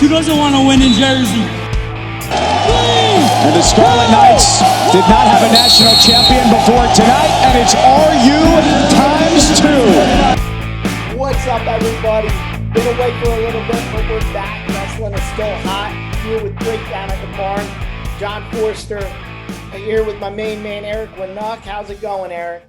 Who doesn't want to win in Jersey? And the Scarlet Knights did not have a national champion before tonight, and it's RU ×2. What's up, everybody? Been away for a little bit, but we're back. Wrestling is still hot. Here with Breakdown at the Barn. John Forster. Here with my main man, Erik Winnock. How's it going, Erik?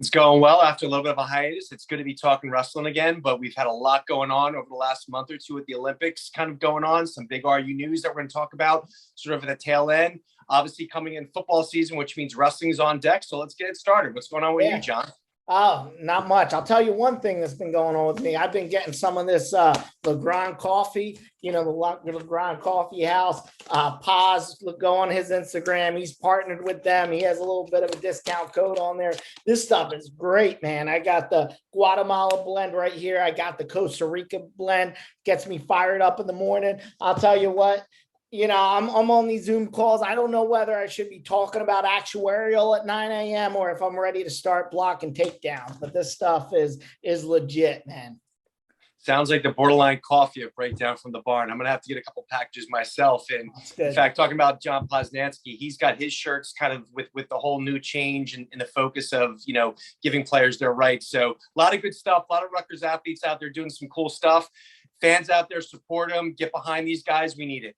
It's going well after a little bit of a hiatus. It's good to be talking wrestling again, but we've had a lot going on over the last month or two with the Olympics kind of going on. Some big RU news that we're going to talk about sort of at the tail end. Obviously coming in football season, which means wrestling's on deck. So let's get it started. What's going on with you, John? Oh, not much. I'll tell you one thing that's been going on with me. I've been getting some of this LeGrand coffee, the LeGrand Coffee House. Paz, go on his Instagram. He's partnered with them. He has a little bit of a discount code on there. This stuff is great, man. I got the Guatemala blend right here. I got the Costa Rica blend. Gets me fired up in the morning. I'll tell you what. I'm on these Zoom calls. I don't know whether I should be talking about actuarial at 9 a.m. or if I'm ready to start blocking takedowns. But this stuff is legit, man. Sounds like the borderline coffee of Breakdown from the Barn. I'm going to have to get a couple packages myself. And in fact, talking about John Poznansky, he's got his shirts kind of with the whole new change and the focus of, giving players their rights. So a lot of good stuff, a lot of Rutgers athletes out there doing some cool stuff. Fans out there, support them, get behind these guys. We need it.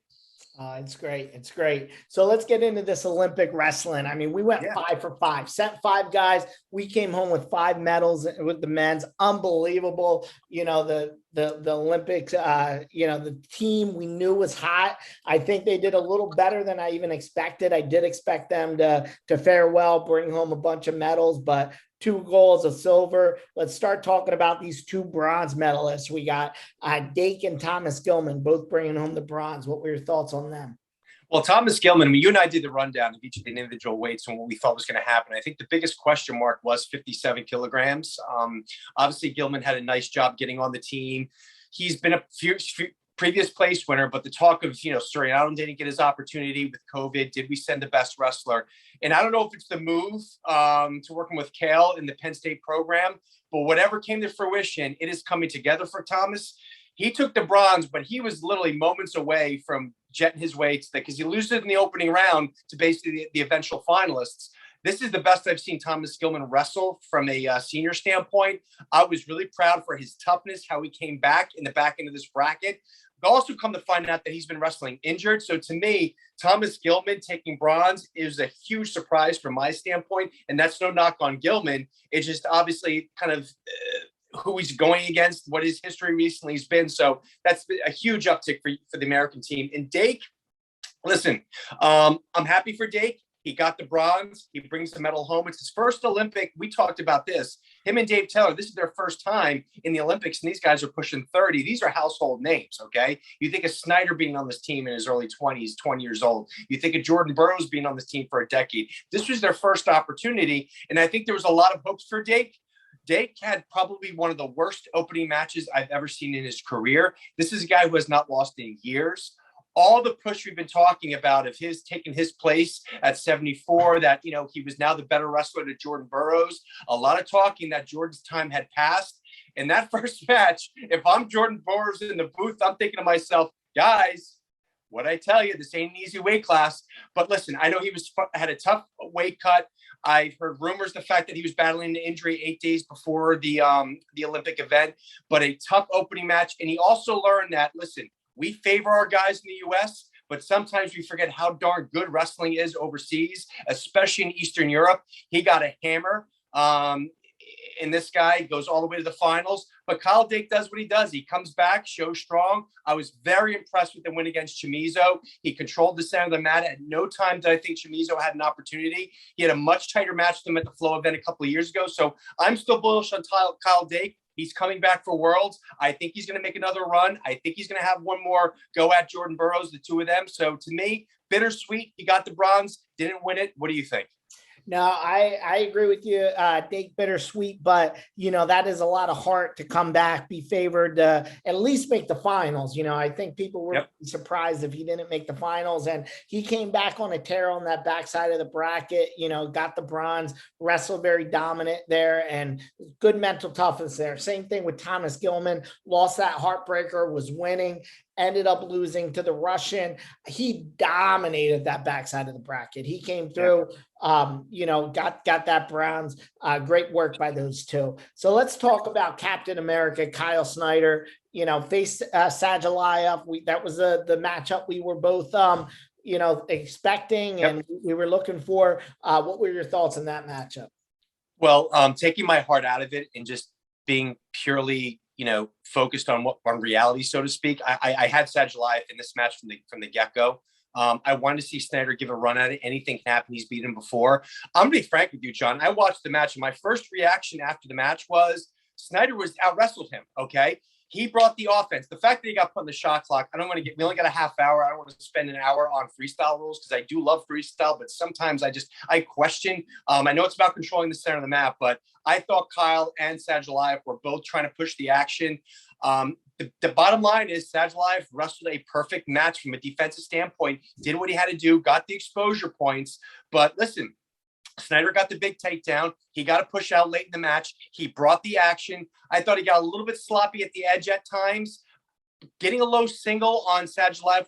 It's great. It's great. So let's get into this Olympic wrestling. I mean, we went 5 for 5, sent 5 guys. We came home with 5 medals with the men's. Unbelievable. The Olympics, the team we knew was hot. I think they did a little better than I even expected. I did expect them to fare well, bring home a bunch of medals, but 2 golds, a silver. Let's start talking about these 2 bronze medalists. We got Dake and Thomas Gilman, both bringing home the bronze. What were your thoughts on them? Well, Thomas Gilman, you and I did the rundown of each of the individual weights and what we thought was going to happen. I think the biggest question mark was 57 kilograms. Obviously, Gilman had a nice job getting on the team. He's been a few previous place winner, but the talk of, Soriano didn't get his opportunity with COVID. Did we send the best wrestler? And I don't know if it's the move to working with Kale in the Penn State program, but whatever came to fruition, it is coming together for Thomas. He took the bronze, but he was literally moments away from jetting his weights because he loses in the opening round to basically the eventual finalists. This is the best I've seen Thomas Gilman wrestle from a senior standpoint. I was really proud for his toughness, how he came back in the back end of this bracket. But also come to find out that he's been wrestling injured. So to me, Thomas Gilman taking bronze is a huge surprise from my standpoint. And that's no knock on Gilman. It's just obviously kind of who he's going against, what his history recently has been. So that's a huge uptick for the American team. And Dake, listen, I'm happy for Dake. He got the bronze. He brings the medal home. It's his first Olympic. We talked about this. Him and Dave Taylor, this is their first time in the Olympics, and these guys are pushing 30. These are household names, okay? You think of Snyder being on this team in his early 20s, 20 years old. You think of Jordan Burroughs being on this team for a decade. This was their first opportunity, and I think there was a lot of hopes for Dake. Dake had probably one of the worst opening matches I've ever seen in his career. This is a guy who has not lost in years. All the push we've been talking about of his taking his place at 74, that, he was now the better wrestler to Jordan Burroughs. A lot of talking that Jordan's time had passed. In that first match, if I'm Jordan Burroughs in the booth, I'm thinking to myself, guys, what I tell you, this ain't an easy weight class. But listen, I know he had a tough weight cut. I've heard rumors, the fact that he was battling an injury 8 days before the Olympic event, but a tough opening match. And he also learned that, listen, we favor our guys in the U.S., but sometimes we forget how darn good wrestling is overseas, especially in Eastern Europe. He got a hammer. And this guy goes all the way to the finals. But Kyle Dake does what he does. He comes back, shows strong. I was very impressed with the win against Chamizo. He controlled the center of the mat. At no time did I think Chamizo had an opportunity. He had a much tighter match with him at the Flow event a couple of years ago. So I'm still bullish on Kyle Dake. He's coming back for Worlds. I think he's going to make another run. I think he's going to have one more go at Jordan Burroughs, the 2 of them. So to me, bittersweet. He got the bronze, didn't win it. What do you think? No, I agree with you. Dake bittersweet, but that is a lot of heart to come back, be favored, at least make the finals. I think people were surprised if he didn't make the finals, and he came back on a tear on that backside of the bracket. Got the bronze, wrestled very dominant there, and good mental toughness there. Same thing with Thomas Gilman, lost that heartbreaker, was winning. ended up losing to the Russian. He dominated that backside of the bracket. He came through, got that bronze. Great work by those two. So let's talk about Captain America, Kyle Snyder, faced Sadulayev. That was the matchup we were both expecting and we were looking for. What were your thoughts on that matchup? Well, taking my heart out of it and just being purely, focused on reality, so to speak. I had Sadulayev in this match from the get-go. I wanted to see Snyder give a run at it. Anything can happen. He's beaten him before. I'm gonna be frank with you, John. I watched the match, and my first reaction after the match was Snyder out wrestled him. Okay. He brought the offense. The fact that he got put on the shot clock, we only got a half hour. I don't want to spend an hour on freestyle rules because I do love freestyle, but sometimes I question. I know it's about controlling the center of the map, but I thought Kyle and Sadulayev were both trying to push the action. The bottom line is Sadulayev wrestled a perfect match from a defensive standpoint, did what he had to do, got the exposure points. But listen, Snyder got the big takedown. He got a push out late in the match. He brought the action. I thought he got a little bit sloppy at the edge at times. Getting a low single on Sadulayev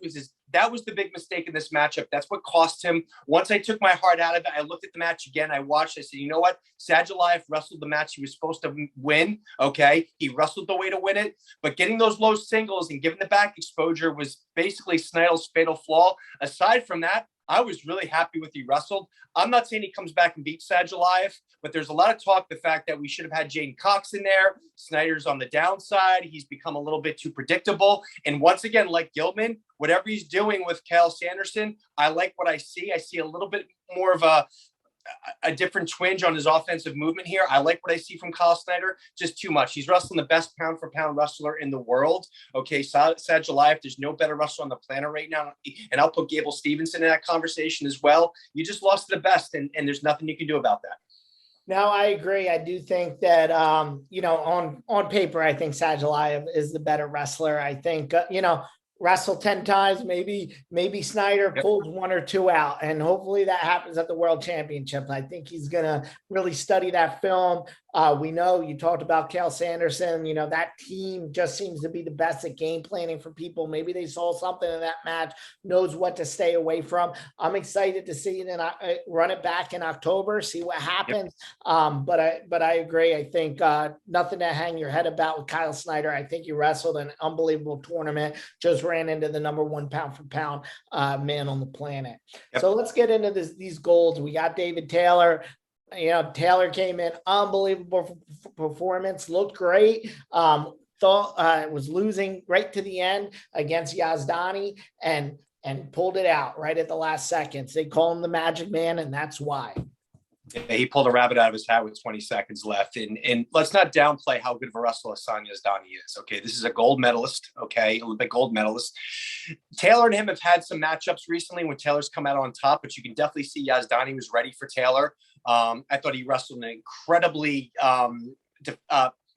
that was the big mistake in this matchup. That's what cost him. Once I took my heart out of it, I looked at the match again. I watched. I said, you know what? Sadulayev wrestled the match he was supposed to win. Okay. He wrestled the way to win it. But getting those low singles and giving the back exposure was basically Snyder's fatal flaw. Aside from that, I was really happy with he wrestled. I'm not saying he comes back and beats Sadulayev, but there's a lot of talk the fact that we should have had Jaden Cox in there. Snyder's on the downside. He's become a little bit too predictable. And once again, like Gilman, whatever he's doing with Kyle Sanderson, I like what I see. I see a little bit more of a different twinge on his offensive movement here. I like what I see from Kyle Snyder, just too much. He's wrestling the best pound for pound wrestler in the world. Okay, Sadulayev, there's no better wrestler on the planet right now. And I'll put Gable Stevenson in that conversation as well. You just lost to the best, and there's nothing you can do about that. No, I agree. I do think that, on paper, I think Sadulayev is the better wrestler. I think, wrestle 10 times, maybe Snyder pulls one or two out, and hopefully that happens at the World Championship. I think he's going to really study that film. We know you talked about Kyle Sanderson, that team just seems to be the best at game planning for people. Maybe they saw something in that match, knows what to stay away from. I'm excited to see it and run it back in October, see what happens. But I agree. I think nothing to hang your head about with Kyle Snyder. I think he wrestled an unbelievable tournament, just ran into the number one pound for pound man on the planet. So let's get into these goals. We got David Taylor. Taylor came in, unbelievable performance, looked great. Thought was losing right to the end against Yazdani and pulled it out right at the last seconds. They call him the Magic Man, and that's why. Yeah, he pulled a rabbit out of his hat with 20 seconds left. And let's not downplay how good of a wrestler Hassan Yazdani is. Okay, this is a gold medalist. Okay, Olympic gold medalist. Taylor and him have had some matchups recently when Taylor's come out on top, but you can definitely see Yazdani was ready for Taylor. I thought he wrestled an incredibly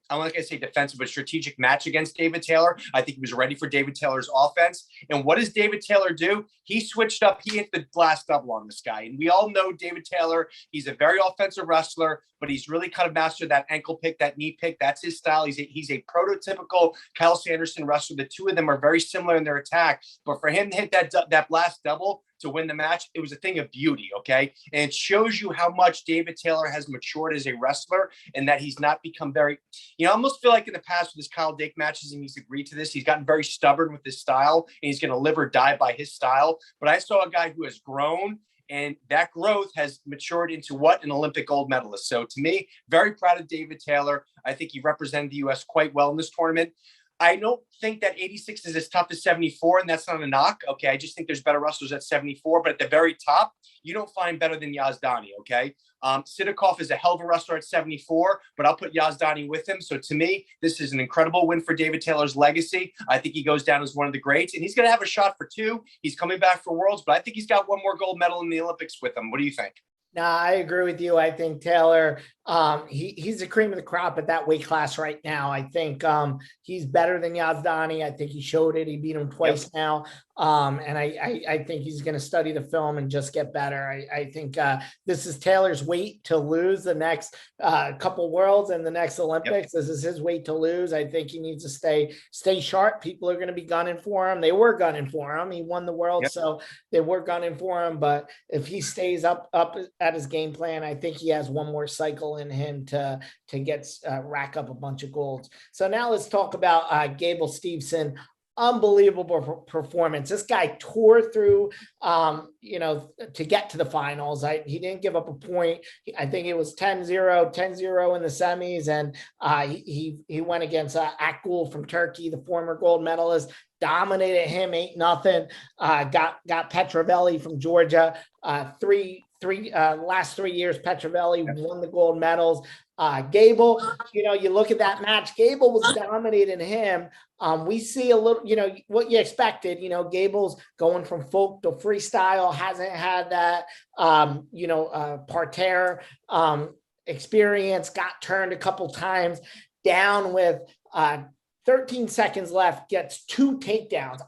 I'm not going to say defensive, but strategic match against David Taylor. I think he was ready for David Taylor's offense. And what does David Taylor do? He switched up. He hit the glass double on this guy. And we all know David Taylor, he's a very offensive wrestler, but he's really kind of mastered that ankle pick, that knee pick. That's his style. He's a prototypical Kyle Sanderson wrestler. The two of them are very similar in their attack. But for him to hit that blast double to win the match, it was a thing of beauty, okay? And it shows you how much David Taylor has matured as a wrestler and that he's not become very, I almost feel like in the past with his Kyle Dake matches, and he's agreed to this, he's gotten very stubborn with his style, and he's going to live or die by his style. But I saw a guy who has grown, and that growth has matured into an Olympic gold medalist. So to me, very proud of David Taylor. I think he represented the U.S. quite well in this tournament. I don't think that 86 is as tough as 74, and that's not a knock. Okay, I just think there's better wrestlers at 74, but at the very top, you don't find better than Yazdani. Okay, Sidakov is a hell of a wrestler at 74, but I'll put Yazdani with him. So to me, this is an incredible win for David Taylor's legacy. I think he goes down as one of the greats, and he's going to have a shot for 2. He's coming back for Worlds, but I think he's got one more gold medal in the Olympics with him. What do you think? No, I agree with you. I think Taylor He's the cream of the crop at that weight class right now. I think he's better than Yazdani. I think he showed it. He beat him twice now. And I think he's going to study the film and just get better. I think this is Taylor's weight to lose the next couple worlds and the next Olympics. This is his weight to lose. I think he needs to stay sharp. People are going to be gunning for him. They were gunning for him. He won the world, so they were gunning for him. But if he stays up at his game plan, I think he has one more cycle in him to get rack up a bunch of golds. So now let's talk about Gable Steveson. Unbelievable performance. This guy tore through, to get to the finals. He didn't give up a point. I think it was 10-0 in the semis. And he went against Akgul from Turkey, the former gold medalist, dominated him 8-0. Got Petrovelli from Georgia. Last 3 years, Petrovelli won the gold medals. Gable, you look at that match, Gable was dominating him. We see a little, what you expected, Gable's going from folk to freestyle, hasn't had that, parterre experience, got turned a couple times, down with 13 seconds left, gets 2 takedowns.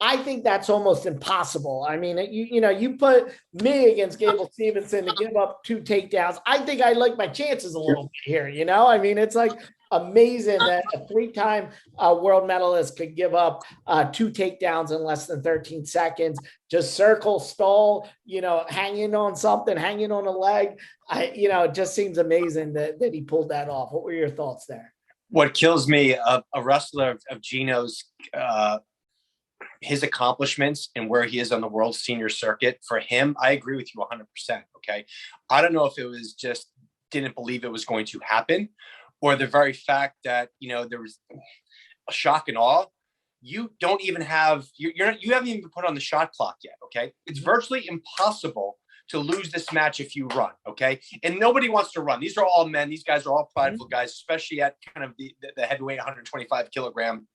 I think that's almost impossible. I mean, you put me against Gable Steveson to give up 2 takedowns. I think I like my chances a little bit here. I mean, it's like amazing that a 3-time world medalist could give up 2 takedowns in less than 13 seconds. Just circle, stall, hanging on something, hanging on a leg. It just seems amazing that he pulled that off. What were your thoughts there? What kills me, a wrestler of Gino's, his accomplishments and where he is on the world senior circuit, for him, I agree with you 100%. Okay. I don't know if it was just didn't believe it was going to happen, or the very fact that, there was a shock and awe. You don't even have, you haven't even put on the shot clock yet. Okay. It's virtually impossible to lose this match if you run. Okay. And nobody wants to run. These are all men. These guys are all prideful guys, especially at kind of the heavyweight 125 kilogram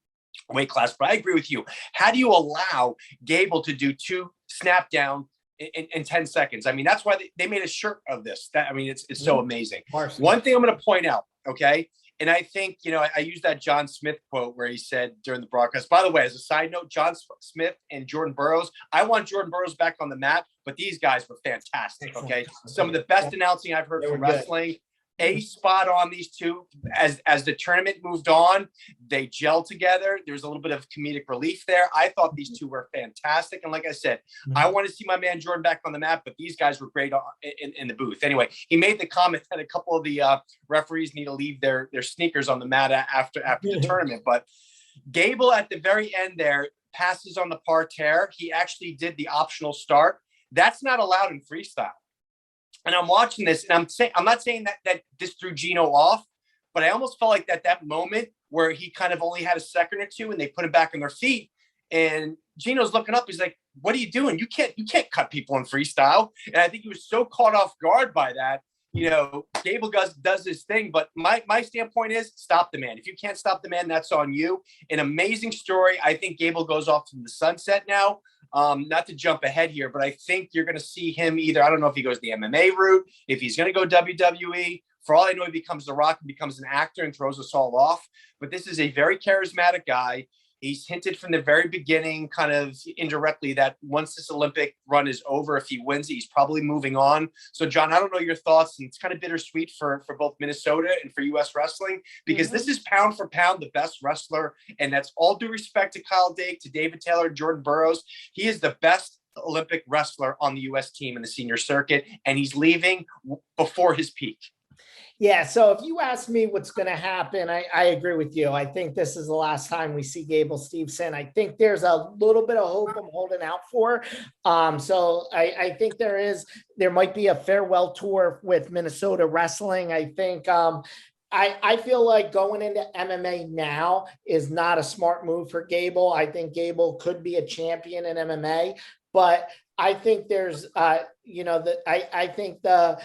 weight class. But I agree with you. How do you allow Gable to do 2 snap down in 10 seconds? I mean, that's why they made a shirt of this. It's so amazing. One thing I'm going to point out, okay, and I think, I used that John Smith quote where he said during the broadcast, by the way, as a side note, John Smith and Jordan Burroughs, I want Jordan Burroughs back on the mat, but these guys were fantastic, okay? Some of the best announcing I've heard from wrestling. Spot on, these two. As the tournament moved on, they gelled together. There was a little bit of comedic relief there. I thought these two were fantastic. And like I said, I want to see my man Jordan back on the mat, but these guys were great in the booth. Anyway, he made the comment that a couple of the referees need to leave their sneakers on the mat after the tournament. But Gable at the very end there passes on the parterre. He actually did the optional start. That's not allowed in freestyle. And I'm watching this, and I'm not saying that this threw Gino off, but I almost felt like that moment where he kind of only had a second or two, and they put him back on their feet, and Gino's looking up. He's like, "What are you doing? You can't cut people in freestyle." And I think he was so caught off guard by that. Gable does his thing, but my standpoint is stop the man. If you can't stop the man, that's on you. An amazing story. I think Gable goes off to the sunset now. Not to jump ahead here, but I think you're going to see him either. I don't know if he goes the MMA route, if he's going to go WWE. For all I know, he becomes The Rock and becomes an actor and throws us all off. But this is a very charismatic guy. He's hinted from the very beginning, kind of indirectly, that once this Olympic run is over, if he wins it, he's probably moving on. So, John, I don't know your thoughts, and it's kind of bittersweet for both Minnesota and for U.S. wrestling, because this is pound for pound the best wrestler, and that's all due respect to Kyle Dake, to David Taylor, Jordan Burroughs. He is the best Olympic wrestler on the U.S. team in the senior circuit, and he's leaving before his peak. Yeah, so if you ask me what's going to happen, I agree with you. I think this is the last time we see Gable Steveson. I think there's a little bit of hope I'm holding out for. So I think there might be a farewell tour with Minnesota wrestling. I think I feel like going into MMA now is not a smart move for Gable. I think Gable could be a champion in MMA, but I think there's, I think the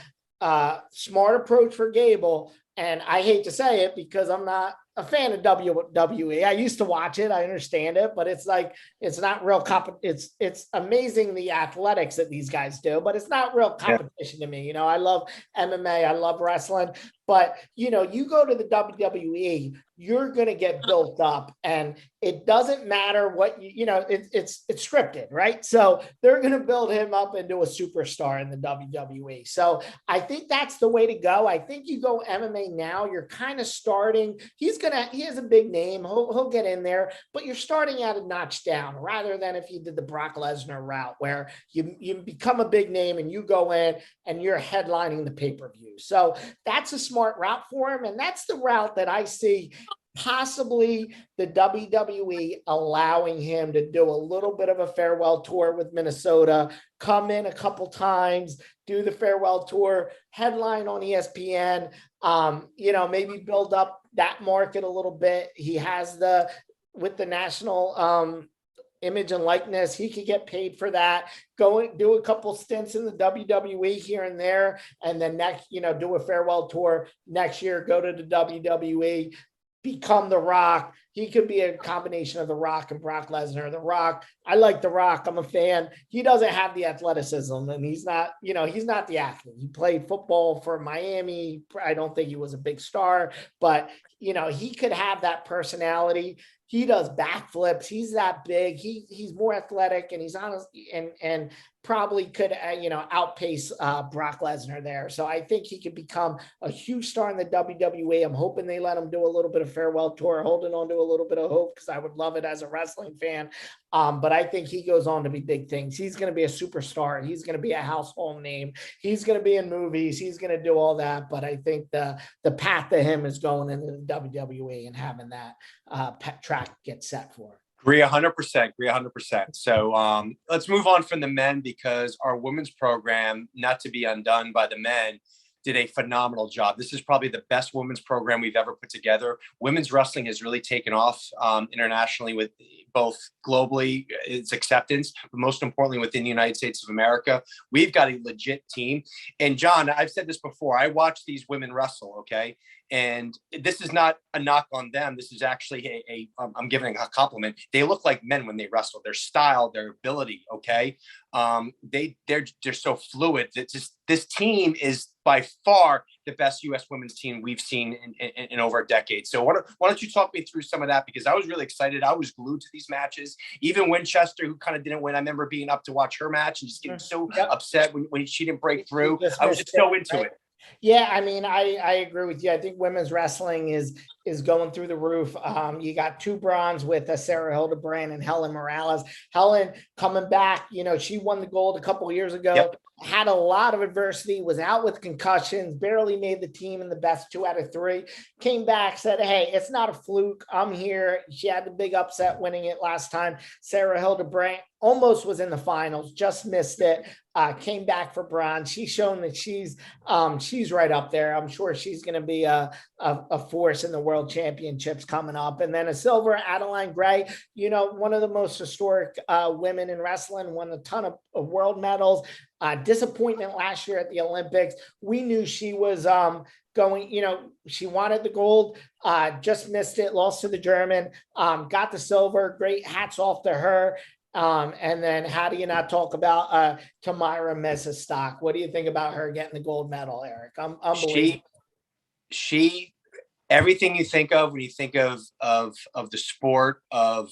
smart approach for Gable, and I hate to say it because I'm not a fan of WWE. I used to watch it. I understand it, but it's like, it's not real it's amazing the athletics that these guys do, but it's not real competition to me. I love MMA. I love wrestling, but you go to the WWE, you're going to get built up, and it doesn't matter what it's scripted, right? So they're going to build him up into a superstar in the WWE. So I think that's the way to go. I think you go MMA now, you're kind of starting. He has a big name. He'll get in there, but you're starting at a notch down rather than if you did the Brock Lesnar route where you become a big name and you go in and you're headlining the pay-per-view. So that's a smart route for him. And that's the route that I see possibly the WWE allowing him to do a little bit of a farewell tour with Minnesota, come in a couple times, do the farewell tour, headline on ESPN, maybe build up that market a little bit. He has with the national image and likeness, he could get paid for that. Go and do a couple stints in the WWE here and there, and then next, do a farewell tour next year, go to the WWE, become The Rock. He could be a combination of The Rock and Brock Lesnar. The Rock, I like The Rock. I'm a fan. He doesn't have the athleticism, and he's not the athlete. He played football for Miami. I don't think he was a big star, but he could have that personality. He does backflips. He's that big. He's more athletic, and he's honest and probably could outpace Brock Lesnar there. So I think he could become a huge star in the WWE. I'm hoping they let him do a little bit of farewell tour, holding on to a little bit of hope because I would love it as a wrestling fan. But I think he goes on to be big things. He's going to be a superstar. He's going to be a household name. He's going to be in movies. He's going to do all that. But I think the path to him is going into the WWE and having that track get set for him. Agree 100%. Agree 100%. So let's move on from the men, because our women's program, not to be undone by the men, did a phenomenal job. This is probably the best women's program we've ever put together. Women's wrestling has really taken off internationally, with both globally, its acceptance, but most importantly within the United States of America. We've got a legit team. And John, I've said this before, I watch these women wrestle, okay? And this is not a knock on them. This is actually I'm giving a compliment. They look like men when they wrestle. Their style, their ability, okay? They're so fluid. This team is by far the best U.S. women's team we've seen in over a decade. So why don't you talk me through some of that? Because I was really excited. I was glued to these matches. Even Winchester, who kind of didn't win, I remember being up to watch her match and just getting so upset when she didn't break through. I was just so into it. Yeah, I mean, I agree with you. I think women's wrestling is going through the roof. You got 2 bronze with Sarah Hildebrand and Helen Morales. Helen coming back, she won the gold a couple of years ago. Yep. Had a lot of adversity, was out with concussions, barely made the team in the best 2 out of 3, came back, said, hey, it's not a fluke. I'm here. She had the big upset winning it last time. Sarah Hildebrand almost was in the finals, just missed it. Came back for bronze. She's shown that she's right up there. I'm sure she's going to be a force in the world championships coming up. And then a silver, Adeline Gray, one of the most historic women in wrestling, won a ton of world medals. Disappointment last year at the Olympics. We knew she was going, she wanted the gold, just missed it, lost to the German, got the silver. Great, hats off to her. And then how do you not talk about Tamyra Messistock? What do you think about her getting the gold medal, Erik? Unbelievable. She everything you think of when you think of the sport of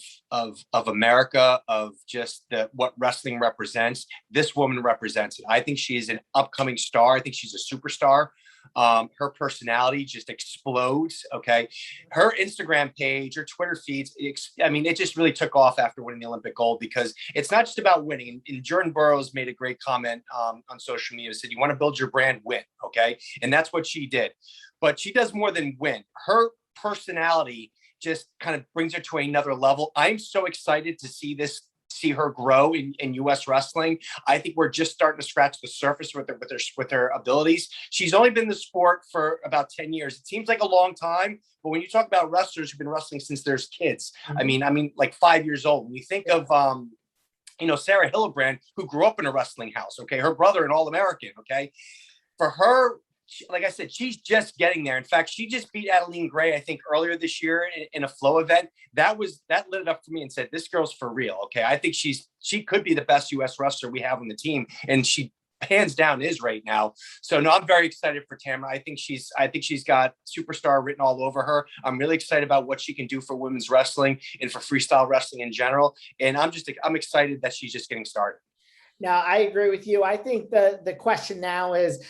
America, of just what wrestling represents, this woman represents it. I think she is an upcoming star. I think she's a superstar. Her personality just explodes. Okay. Her Instagram page, her Twitter feeds, it just really took off after winning the Olympic gold, because it's not just about winning. And Jordan Burroughs made a great comment on social media, said, you want to build your brand, win. Okay. And that's what she did, but she does more than win. Her personality just kind of brings her to another level. I'm so excited to see her grow in U.S. wrestling. I think we're just starting to scratch the surface with her abilities. She's only been in the sport for about 10 years. It seems like a long time, but when you talk about wrestlers who've been wrestling since there's kids, I mean, like 5 years old. When you think of, Sarah Hildebrand, who grew up in a wrestling house, okay, her brother, an All-American, okay, for her like I said, she's just getting there. In fact, she just beat Adeline Gray, I think, earlier this year in a flow event. That lit it up for me and said, this girl's for real. Okay. I think she could be the best US wrestler we have on the team. And she hands down is right now. So no, I'm very excited for Tamara. I think she's got superstar written all over her. I'm really excited about what she can do for women's wrestling and for freestyle wrestling in general. And I'm excited that she's just getting started. No, I agree with you. I think the question now is,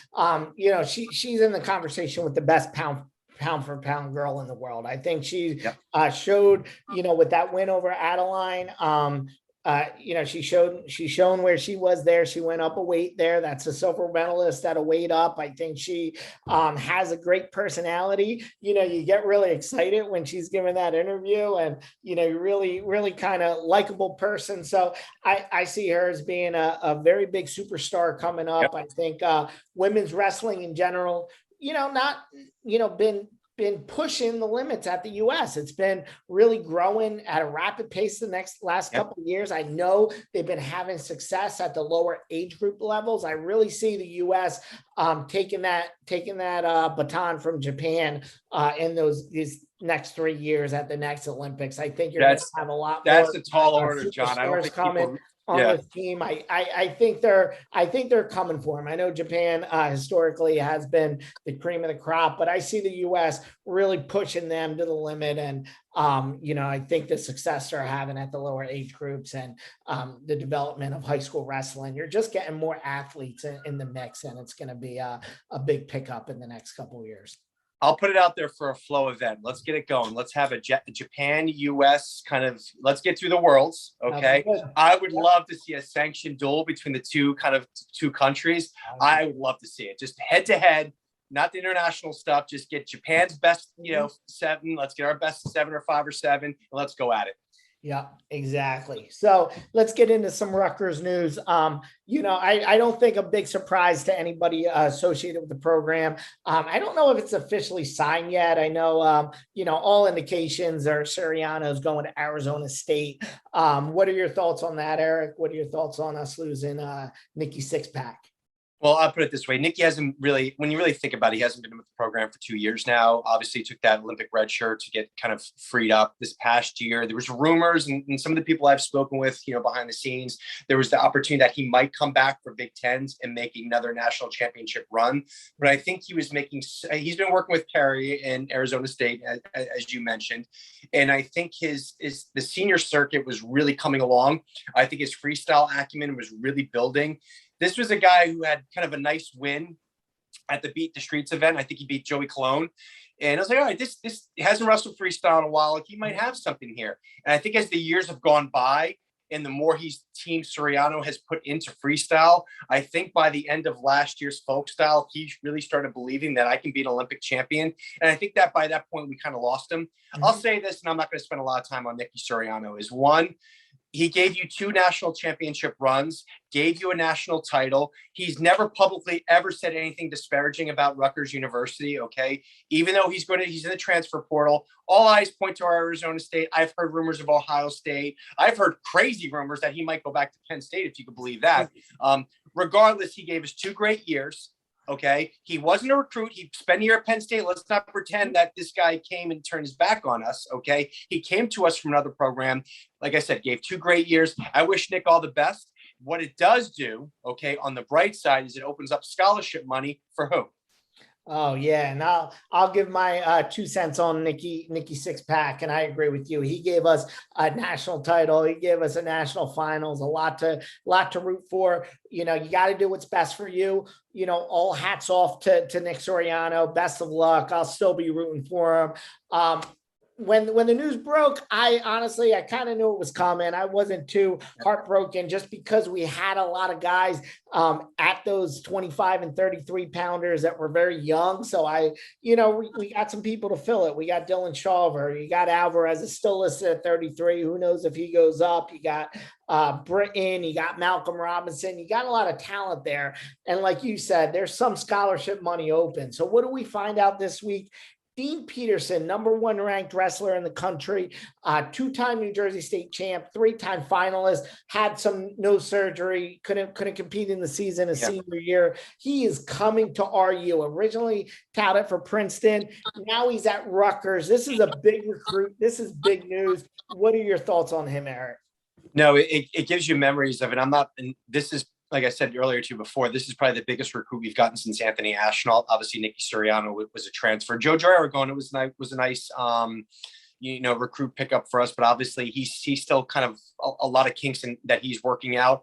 she's in the conversation with the best pound for pound girl in the world. I think she showed, with that win over Adeline, she's shown where she was there. She went up a weight there. That's a silver medalist at a weight up. I think she has a great personality. You get really excited when she's giving that interview, and really, really kind of likable person. So I see her as being a very big superstar coming up. I think women's wrestling in general, been pushing the limits at the US. It's been really growing at a rapid pace the last couple of years. I know they've been having success at the lower age group levels. I really see the US taking that baton from Japan in these next 3 years at the next Olympics. I think you're going to have a lot more. That's a tall order, John. I don't think coming on this team. I think they're coming for him. I know Japan historically has been the cream of the crop, but I see the US really pushing them to the limit. And I think the success they're having at the lower age groups and the development of high school wrestling, you're just getting more athletes in the mix, and it's going to be a big pickup in the next couple of years. I'll put it out there for a flow event. Let's get it going. Let's have a Japan, US let's get through the worlds. Okay. I would love to see a sanctioned duel between the two countries. I would love to see it just head to head, not the international stuff. Just get Japan's best, 7. Let's get our best 7 or 5 or 7. And let's go at it. Yeah, exactly. So let's get into some Rutgers news. I don't think a big surprise to anybody associated with the program. I don't know if it's officially signed yet. I know, all indications are Suriano's going to Arizona State. What are your thoughts on that, Erik? What are your thoughts on us losing Nikki Sixpack? Well, I'll put it this way. Nikki hasn't really, when you really think about it, he hasn't been with the program for 2 years now. Obviously, he took that Olympic red shirt to get kind of freed up this past year. There was rumors, and some of the people I've spoken with, behind the scenes, there was the opportunity that he might come back for Big Tens and make another national championship run. But I think he's been working with Perry in Arizona State, as you mentioned. And I think the senior circuit was really coming along. I think his freestyle acumen was really building. This was a guy who had kind of a nice win at the Beat the Streets event. I think he beat Joey Colon. And I was like, all right, this hasn't wrestled freestyle in a while. Like, he might have something here. And I think as the years have gone by and the more Team Suriano has put into freestyle, I think by the end of last year's folk style, he really started believing that I can be an Olympic champion. And I think that by that point, we kind of lost him. Mm-hmm. I'll say this, and I'm not going to spend a lot of time on Nicky Suriano, is one, he gave you 2 national championship runs, gave you a national title. He's never publicly ever said anything disparaging about Rutgers University, okay? Even though he's in the transfer portal, all eyes point to our Arizona State. I've heard rumors of Ohio State. I've heard crazy rumors that he might go back to Penn State, if you could believe that. Regardless, he gave us 2 great years. Okay. He wasn't a recruit. He spent a year at Penn State. Let's not pretend that this guy came and turned his back on us. Okay. He came to us from another program. Like I said, gave 2 great years. I wish Nick all the best. What it does do, okay, on the bright side, is it opens up scholarship money for who? Oh yeah, and I'll give my 2 cents on Nikki Sixpack, and I agree with you. He gave us a national title. He gave us a national finals. A lot to root for. You got to do what's best for you. All hats off to Nick Suriano. Best of luck. I'll still be rooting for him. When the news broke, I kind of knew it was coming. I wasn't too heartbroken, just because we had a lot of guys at those 25 and 33 pounders that were very young. So we got some people to fill it. We got Dylan Shawver. You got Alvarez is still listed at 33. Who knows if he goes up? You got Britton, you got Malcolm Robinson, you got a lot of talent there. And like you said, there's some scholarship money open. So what do we find out this week? Dean Peterson, #1 ranked wrestler in the country, 2-time New Jersey State champ, 3-time finalist, had some nose surgery, couldn't compete in the season his senior year. He is coming to RU, originally touted for Princeton. Now he's at Rutgers. This is a big recruit. This is big news. What are your thoughts on him, Erik? No, it gives you memories of it. And this is, like I said earlier to you before, this is probably the biggest recruit we've gotten since Anthony Ashnault. Obviously, Nicky Suriano was a transfer. Joe Aragon was a nice, recruit pickup for us. But obviously, he's still kind of a lot of kinks that he's working out.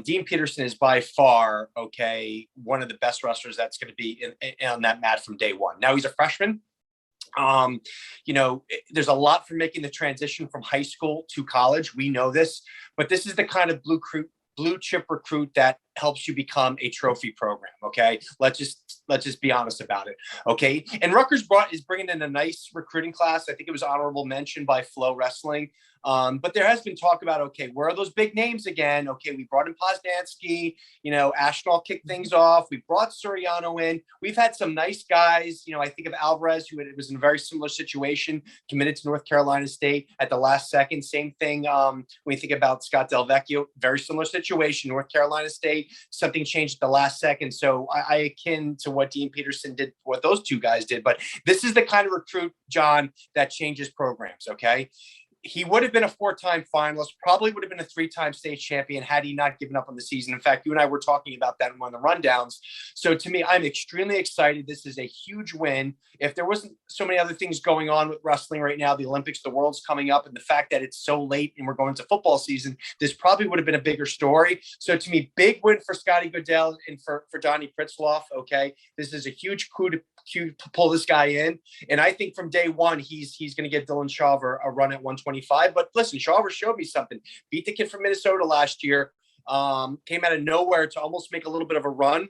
Dean Peterson is by far, one of the best wrestlers that's going to be on that mat from day one. Now he's a freshman. There's a lot for making the transition from high school to college. We know this, but this is the kind of blue chip recruit that helps you become a trophy program. Okay. Let's just be honest about it. Okay. And Rutgers is bringing in a nice recruiting class. I think it was honorable mention by Flow Wrestling. But there has been talk about, where are those big names again? We brought in Poznansky, Ashnault kicked things off. We brought Suriano in. We've had some nice guys. I think of Alvarez, who was in a very similar situation, committed to North Carolina State at the last second. Same thing when you think about Scott Del Vecchio, very similar situation, North Carolina State, something changed at the last second. So I akin to what Dean Peterson did, what those two guys did. But this is the kind of recruit, John, that changes programs, He would have been a 4-time finalist, probably would have been a 3-time state champion had he not given up on the season. In fact, you and I were talking about that in one of the rundowns. So to me, I'm extremely excited. This is a huge win. If there wasn't so many other things going on with wrestling right now, the Olympics, the world's coming up, and the fact that it's so late and we're going to football season, this probably would have been a bigger story. So to me, big win for Scotty Goodell and for Donnie Pritzloff. This is a huge coup to pull this guy in. And I think from day one, he's going to get Dylan Shawver a run at 125. But listen, Shawver showed me something. Beat the kid from Minnesota last year. Came out of nowhere to almost make a little bit of a run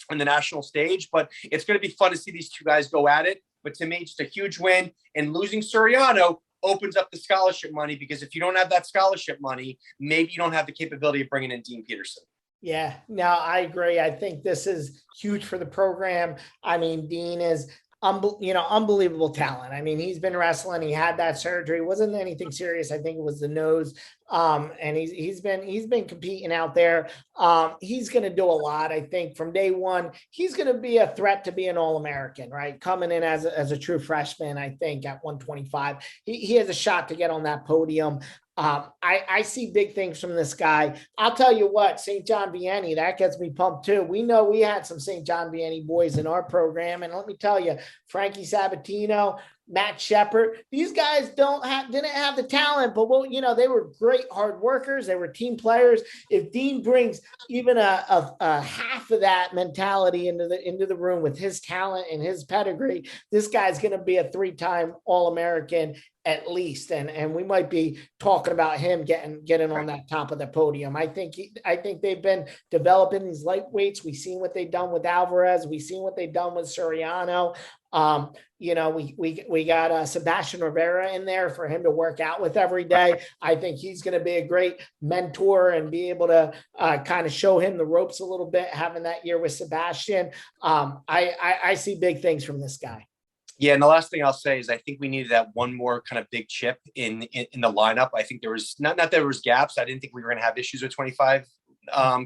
on the national stage. But it's going to be fun to see these two guys go at it. But to me, just a huge win. And losing Suriano opens up the scholarship money, because if you don't have that scholarship money, maybe you don't have the capability of bringing in Dean Peterson. Yeah, no, I agree. I think this is huge for the program. I mean, Dean is, unbelievable talent. I mean, he's been wrestling. He had that surgery. It wasn't anything serious. I think it was the nose. And he's been competing out there. He's going to do a lot. I think from day one, he's going to be a threat to be an All-American, right? Coming in as a true freshman, I think at 125, he has a shot to get on that podium. I see big things from this guy. I'll tell you what, St. John Vianney, that gets me pumped too. We know we had some St. John Vianney boys in our program. And let me tell you, Frankie Sabatino, Matt Shepard, these guys didn't have the talent, but they were great hard workers. They were team players. If Dean brings even a half of that mentality into the room with his talent and his pedigree, this guy's going to be a 3-time All-American at least. And we might be talking about him getting on that top of the podium. I think they've been developing these lightweights. We've seen what they've done with Alvarez. We've seen what they've done with Suriano. We got Sebastian Rivera in there for him to work out with every day. I think he's going to be a great mentor and be able to kind of show him the ropes a little bit, having that year with Sebastian. I see big things from this guy. Yeah, and the last thing I'll say is I think we needed that one more kind of big chip in the lineup. I think there was not that there was gaps. I didn't think we were going to have issues with 25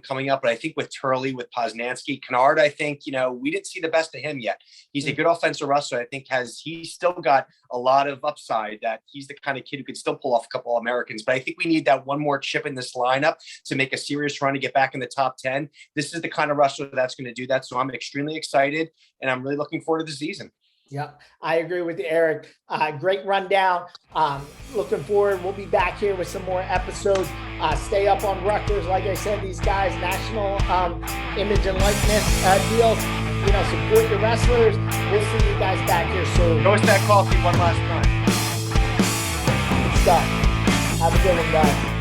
coming up, but I think with Turley, with Poznansky, Kennard, I think, we didn't see the best of him yet. He's a good offensive wrestler. I think he's still got a lot of upside, that he's the kind of kid who could still pull off a couple of Americans. But I think we need that one more chip in this lineup to make a serious run to get back in the top 10. This is the kind of wrestler that's going to do that. So I'm extremely excited, and I'm really looking forward to the season. Yep, I agree with you, Erik. Great rundown. Looking forward. We'll be back here with some more episodes. Stay up on Rutgers. Like I said, these guys, national image and likeness deals. Support the wrestlers. We'll see you guys back here soon. Toast that coffee one last time. Good stuff. Have a good one, guys.